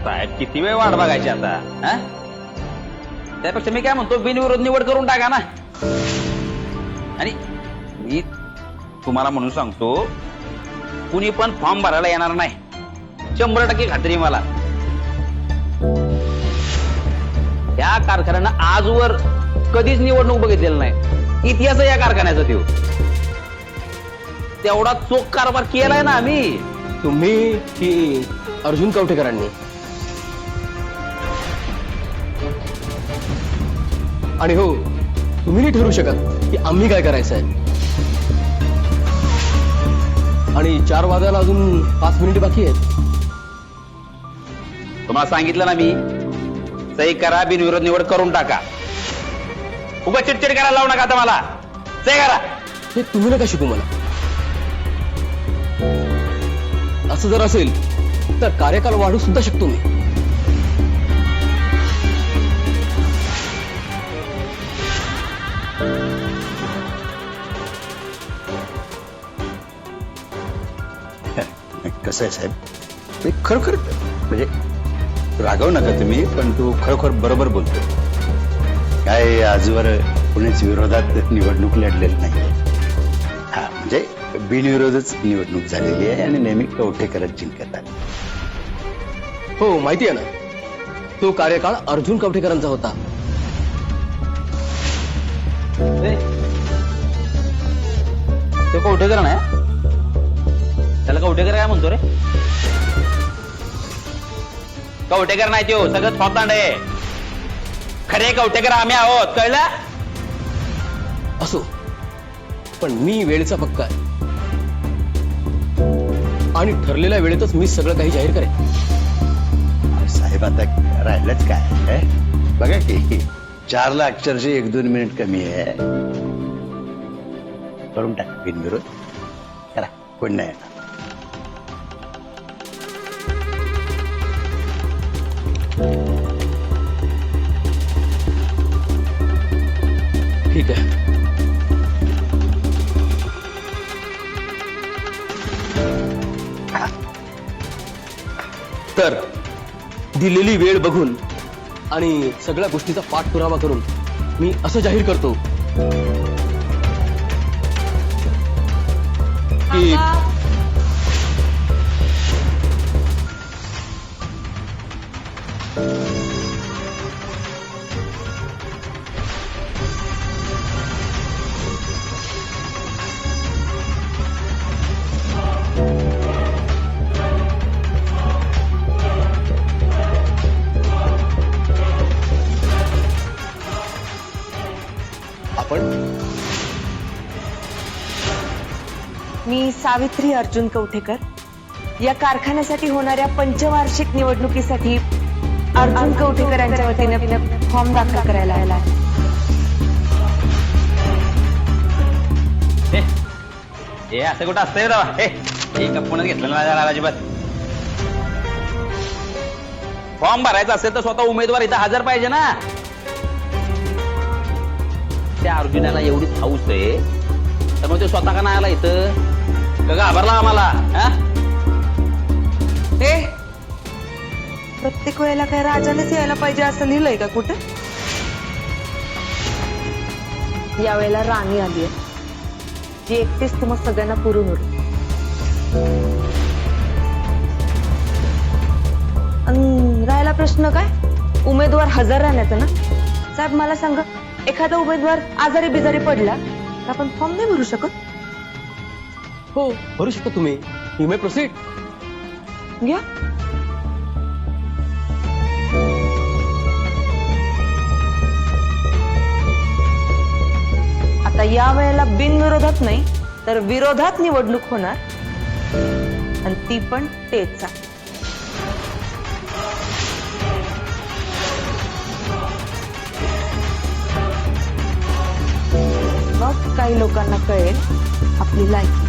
साहेब किती वेळ वाट बघायची आता हा? त्यापेक्षा मी काय म्हणतो बिनविरोध निवड करून टाका ना. आणि मी तुम्हाला म्हणून सांगतो कुणी पण फॉर्म भरायला येणार नाही. 100% खात्री मला. या कारखान्यानं आजवर कधीच निवडणूक बघितलेलं नाही. इतिहास या कारखान्याचा तो तेवढा चोख कारभार केलाय ना आम्ही. तुम्ही की अर्जुन कवठेकरांनी? आणि हो, तुम्ही नाही ठरवू शकत की आम्ही काय करायचं आहे. आणि 4 वाजायला अजून 5 मिनिटे बाकी आहेत. तुम्हाला सांगितलं ना मी, सही करा, बिनविरोध निवड करून टाका. उगा चिडचिड करायला लावू नका आता मला. सही करा. हे तुम्ही नका शिकू मला. असं जर असेल तर कार्यकाल वाढू सुद्धा शकतो मी. कसं आहे साहेब, ते खरोखर म्हणजे रागवू नका तुम्ही, पण तू खरोखर बरोबर बोलतो. काय आजवर कुणीच विरोधात निवडणूक लढलेली नाही. हा म्हणजे बिनविरोधच निवडणूक झालेली आहे आणि नेहमी कवठेकरच जिंकत आले. हो माहिती आहे ना, तो कार्यकाळ अर्जुन कवठेकरांचा होता. ते कवठेकर नाही, त्याला कवठेकर काय म्हणतो रे? कवठेकर नाही तो, सगळं थोतांड आहे. खरे कवठेकर आम्ही आहोत, कळलं? असो, पण मी वेळेचा पक्का आहे आणि ठरलेल्या वेळेतच मी सगळं काही जाहीर करेन. साहेब आता राहिलंच काय बघा की 4 ला अक्षरशः 1-2 मिनिट कमी आहे. करून टाक बिनविरोध करा, कोण नाही येणार. ठीक आहे. तर दिलेली वेळ बघून आणि सगळ्या गोष्टीचा पाठपुरावा करून मी असं जाहीर करतो की मी सावित्री अर्जुन कवठेकर या कारखान्यासाठी होणाऱ्या पंचवार्षिक निवडणुकीसाठी अर्जुन कवठेकर यांच्या वतीने फॉर्म दाखल करायला आला आहे. हे असं कुठं असतंय दावा? हे कपूनच घेतलं ना अजिबात. फॉर्म भरायचा असेल तर स्वतः उमेदवार इथं हजर पाहिजे ना. त्या अर्जुनाला एवढीच हाऊस आहे तर मग तो स्वतः का नाही आला इथं? का घाबरला आम्हाला? प्रत्येक वेळेला काय राजानेच यायला पाहिजे असं लिहिलंय का कुठे? यावेळेला राणी आली आहे, जी एकटीच तुम्हा सगळ्यांना पुरून उरली. राहिला प्रश्न काय उमेदवार हजर राहण्याचा ना. साहेब मला सांगा, एखादा उमेदवार आजारी बिजारी पडला तर आपण फॉर्म नाही भरू शकत? हो भरू शकतो तुम्ही. You may proceed. घ्या. आता या वेळेला बिनविरोधात नाही तर विरोधात निवडणूक होणार, आणि ती पण तेच. मग काही लोकांना कळेल आपली लायकी.